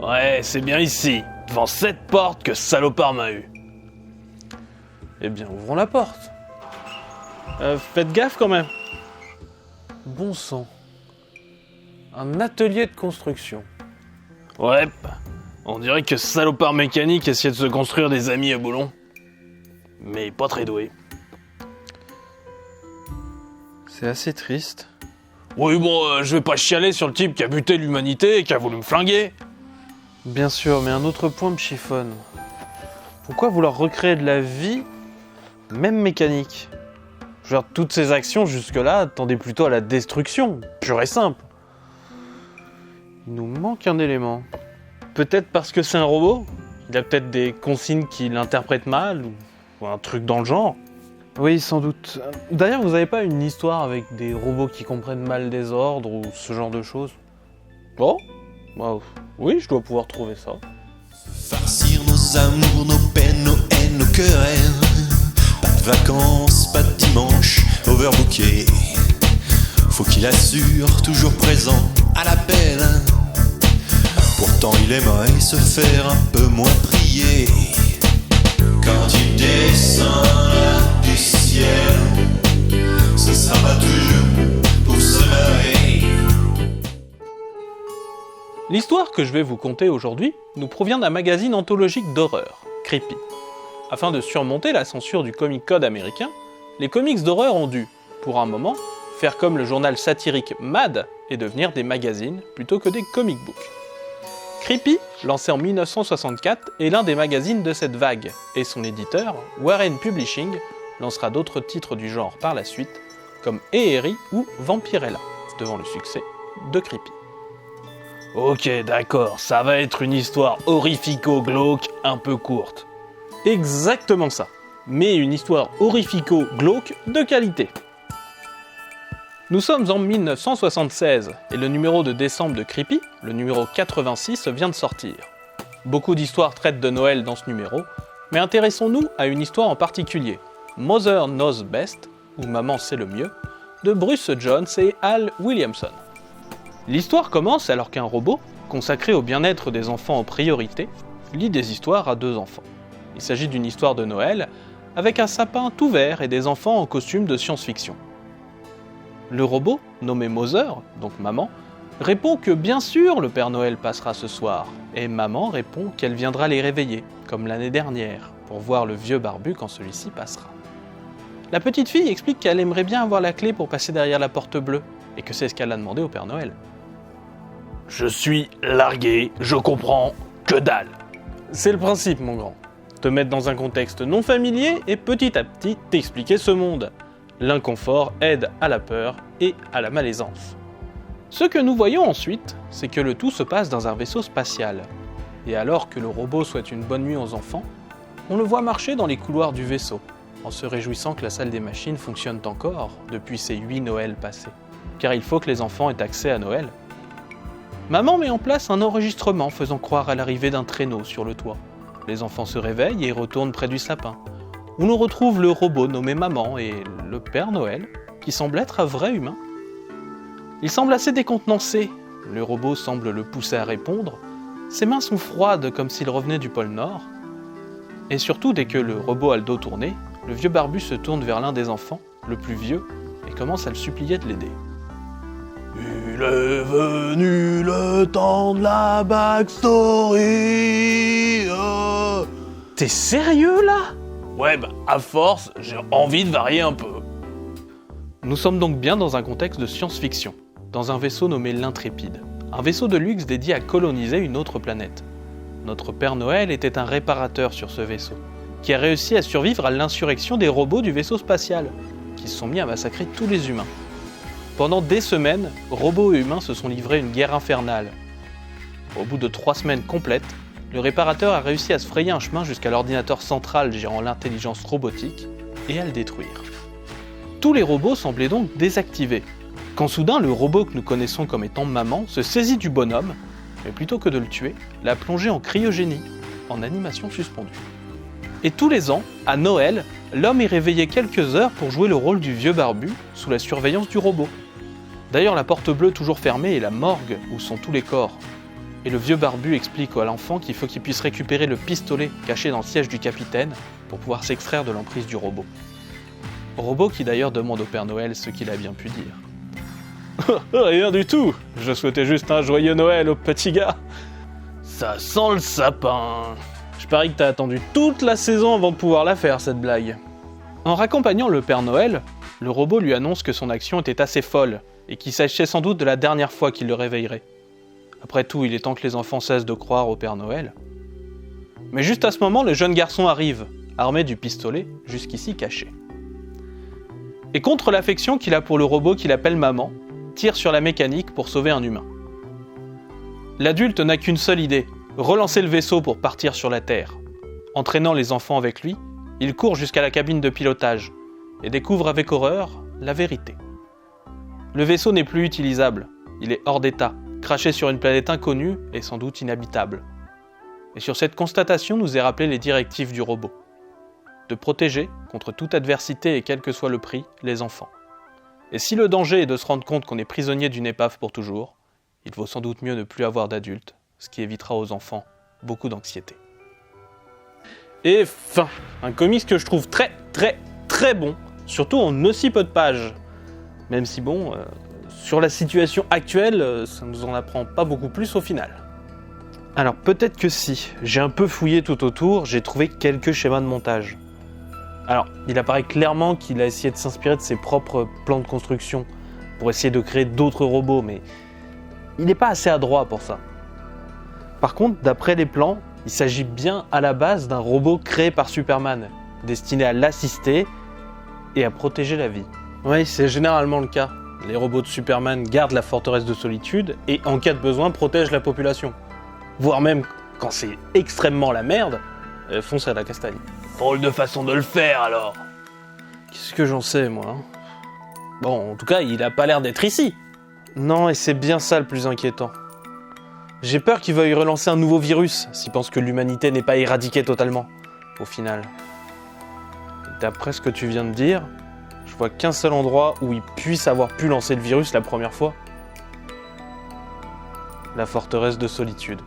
Ouais, c'est bien ici, devant cette porte que ce salopard m'a eu. Eh bien, ouvrons la porte. Faites gaffe quand même. Bon sang. Un atelier de construction. Ouais, on dirait que ce salopard mécanique essayait de se construire des amis à boulon. Mais pas très doué. C'est assez triste. Oui bon, je vais pas chialer sur le type qui a buté l'humanité et qui a voulu me flinguer. Bien sûr, mais un autre point me chiffonne. Pourquoi vouloir recréer de la vie, même mécanique ? Genre, toutes ces actions jusque-là tendaient plutôt à la destruction, pure et simple. Il nous manque un élément. Peut-être parce que c'est un robot ? Il a peut-être des consignes qui l'interprètent mal, ou un truc dans le genre. Oui, sans doute. D'ailleurs, vous avez pas une histoire avec des robots qui comprennent mal des ordres, ou ce genre de choses ? Oh ? Bah, oui, je dois pouvoir trouver ça. Farcir nos amours, nos peines, nos haines, nos querelles. Pas de vacances, pas de dimanche, overbooké. Faut qu'il assure, toujours présent à l'appel. Pourtant il aimerait se faire un peu moins prier. Quand il descend là du ciel, ce sera pas toujours pour se marrer. L'histoire que je vais vous conter aujourd'hui nous provient d'un magazine anthologique d'horreur, Creepy. Afin de surmonter la censure du Comic Code américain, les comics d'horreur ont dû, pour un moment, faire comme le journal satirique Mad et devenir des magazines plutôt que des comic books. Creepy, lancé en 1964, est l'un des magazines de cette vague, et son éditeur, Warren Publishing, lancera d'autres titres du genre par la suite, comme Eeri ou Vampirella, devant le succès de Creepy. Ok, d'accord, ça va être une histoire horrifico-glauque un peu courte. Exactement ça, mais une histoire horrifico-glauque de qualité. Nous sommes en 1976, et le numéro de décembre de Creepy, le numéro 86, vient de sortir. Beaucoup d'histoires traitent de Noël dans ce numéro, mais intéressons-nous à une histoire en particulier, Mother Knows Best, ou Maman sait le mieux, de Bruce Jones et Al Williamson. L'histoire commence alors qu'un robot, consacré au bien-être des enfants en priorité, lit des histoires à deux enfants. Il s'agit d'une histoire de Noël, avec un sapin tout vert et des enfants en costume de science-fiction. Le robot, nommé Mother, donc maman, répond que bien sûr le Père Noël passera ce soir, et maman répond qu'elle viendra les réveiller, comme l'année dernière, pour voir le vieux barbu quand celui-ci passera. La petite fille explique qu'elle aimerait bien avoir la clé pour passer derrière la porte bleue, et que c'est ce qu'elle a demandé au Père Noël. Je suis largué, je comprends que dalle. C'est le principe, mon grand. Te mettre dans un contexte non familier et petit à petit t'expliquer ce monde. L'inconfort aide à la peur et à la malaisance. Ce que nous voyons ensuite, c'est que le tout se passe dans un vaisseau spatial. Et alors que le robot souhaite une bonne nuit aux enfants, on le voit marcher dans les couloirs du vaisseau, en se réjouissant que la salle des machines fonctionne encore depuis ces 8 Noëls passés. Car il faut que les enfants aient accès à Noël. Maman met en place un enregistrement faisant croire à l'arrivée d'un traîneau sur le toit. Les enfants se réveillent et retournent près du sapin, où l'on retrouve le robot nommé Maman et le Père Noël, qui semble être un vrai humain. Il semble assez décontenancé, le robot semble le pousser à répondre, ses mains sont froides comme s'il revenait du pôle Nord, et surtout dès que le robot a le dos tourné, le vieux barbu se tourne vers l'un des enfants, le plus vieux, et commence à le supplier de l'aider. Il est venu le temps de la backstory. T'es sérieux là ? Ouais, bah à force, j'ai envie de varier un peu. Nous sommes donc bien dans un contexte de science-fiction, dans un vaisseau nommé l'Intrépide, un vaisseau de luxe dédié à coloniser une autre planète. Notre Père Noël était un réparateur sur ce vaisseau, qui a réussi à survivre à l'insurrection des robots du vaisseau spatial, qui se sont mis à massacrer tous les humains. Pendant des semaines, robots et humains se sont livrés une guerre infernale. Au bout de 3 semaines complètes, le réparateur a réussi à se frayer un chemin jusqu'à l'ordinateur central gérant l'intelligence robotique et à le détruire. Tous les robots semblaient donc désactivés, quand soudain le robot que nous connaissons comme étant Maman se saisit du bonhomme, mais plutôt que de le tuer, l'a plongé en cryogénie, en animation suspendue. Et tous les ans, à Noël, l'homme est réveillé quelques heures pour jouer le rôle du vieux barbu sous la surveillance du robot. D'ailleurs, la porte bleue toujours fermée est la morgue où sont tous les corps. Et le vieux barbu explique à l'enfant qu'il faut qu'il puisse récupérer le pistolet caché dans le siège du capitaine pour pouvoir s'extraire de l'emprise du robot. Robot qui d'ailleurs demande au Père Noël ce qu'il a bien pu dire. Rien du tout, je souhaitais juste un joyeux Noël au petit gars. Ça sent le sapin. Je parie que t'as attendu toute la saison avant de pouvoir la faire, cette blague. En raccompagnant le Père Noël, le robot lui annonce que son action était assez folle et qu'il s'agissait sans doute de la dernière fois qu'il le réveillerait. Après tout, il est temps que les enfants cessent de croire au Père Noël. Mais juste à ce moment, le jeune garçon arrive, armé du pistolet, jusqu'ici caché. Et contre l'affection qu'il a pour le robot qu'il appelle maman, tire sur la mécanique pour sauver un humain. L'adulte n'a qu'une seule idée, relancer le vaisseau pour partir sur la Terre. Entraînant les enfants avec lui, il court jusqu'à la cabine de pilotage et découvre avec horreur la vérité. Le vaisseau n'est plus utilisable, il est hors d'état, craché sur une planète inconnue et sans doute inhabitable. Et sur cette constatation nous est rappelé les directives du robot. De protéger, contre toute adversité et quel que soit le prix, les enfants. Et si le danger est de se rendre compte qu'on est prisonnier d'une épave pour toujours, il vaut sans doute mieux ne plus avoir d'adultes, ce qui évitera aux enfants beaucoup d'anxiété. Et fin, un comics que je trouve très bon, surtout en aussi peu de pages. Même si bon, sur la situation actuelle, ça nous en apprend pas beaucoup plus au final. Alors peut-être que si, j'ai un peu fouillé tout autour, j'ai trouvé quelques schémas de montage. Alors, il apparaît clairement qu'il a essayé de s'inspirer de ses propres plans de construction pour essayer de créer d'autres robots, mais il n'est pas assez adroit pour ça. Par contre, d'après les plans, il s'agit bien à la base d'un robot créé par Superman, destiné à l'assister et à protéger la vie. Oui, c'est généralement le cas. Les robots de Superman gardent la forteresse de solitude et, en cas de besoin, protègent la population. Voire même, quand c'est extrêmement la merde, foncent à la castagne. Drôle de façon de le faire alors. Qu'est-ce que j'en sais, moi hein. Bon, en tout cas, il a pas l'air d'être ici. Non, et c'est bien ça le plus inquiétant. J'ai peur qu'il veuille relancer un nouveau virus, s'il pense que l'humanité n'est pas éradiquée totalement, au final. D'après ce que tu viens de dire, je vois qu'un seul endroit où il puisse avoir pu lancer le virus la première fois. La forteresse de solitude.